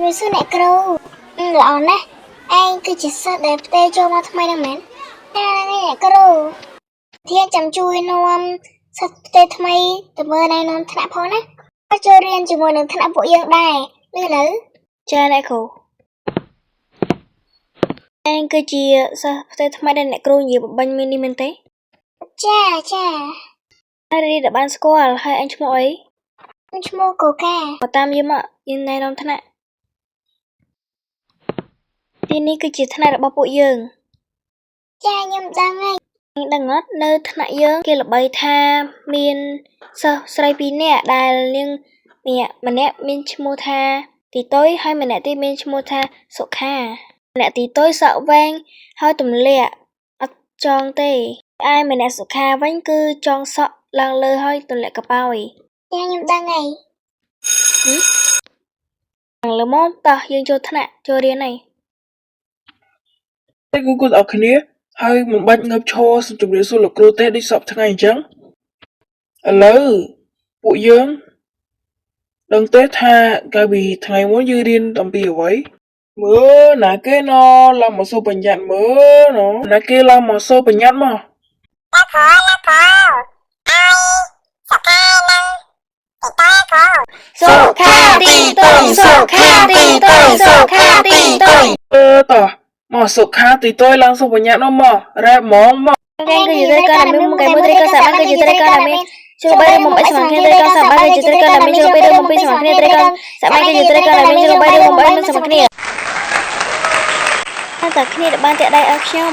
Vì sư nè cừu lọ nè anh cứ chỉ sợ đẹp tê cho mà thay nè mến nè cừu thiên chăm chui nó sợ tê thay từ mơ này nó thả phó nè cho riêng chỉ một lần thả bộ dương đài lư lử cha nè cừu anh cứ chỉ sợ tê thay đây nè cừu nhiều bánh mini mình té cha ai đi đập ban squall hay anh chmo ấy anh chmo cô ca mà tam yếm ạ yên này nó thảทีนี้คือจิตนาរបស់ពួកយើងចាខ្ញុំដឹងហើយដឹងអត់នៅថ្នាក់យើងគេល្បីថាមានសិស្សស្រីពីរនាក់ដែលនាងម្នាក់មានឈ្មោះថាទីតុយហើយម្នាក់ទៀតមានឈ្មោះថាសុខាម្នាក់ទីតុយសក់វែងហើយទម្លាក់អត់ចងទេឯម្នាក់សុខាវិញគឺចងសក់ឡើងលើហើយទម្លាក់កប៉ោយចាខ្ញុំដឹងហើយឡើងលើមកតោះយើងចូលថ្នាក់ចូលរៀនហើយតែគូគាត់អរគ្នាហើយមិនបាច់ងើបឈរជម្រាបសួរលោកគ្រូទេដូចសពថ្ងៃអញ្ចឹងឥឡូវពួកយើងដឹងទេថាកាលពីថ្ងៃមុនយើងរៀនអំពីអ្វីមើលណាគេណឡើងមកសូបញ្ញត្តិមើលណណាគេឡើងមកសូបញ្ញត្តិមកណាខអីសុខានឹងសុខាទីតុយសុខាទីតុយសុខាទីតុយតោះមកសុខាទីតុយឡើងសូបញ្ញត្តិនោះមករ៉ែហ្មងមកKan kejutan kami mungkin mereka sama kejutan kami coba dia membuat semakin mereka sama kejutan kami coba dia membuat semakin mereka sama kejutan kami coba dia membuat semakin តែគ្នាបានតែដៃឲ្យខ្ញុំ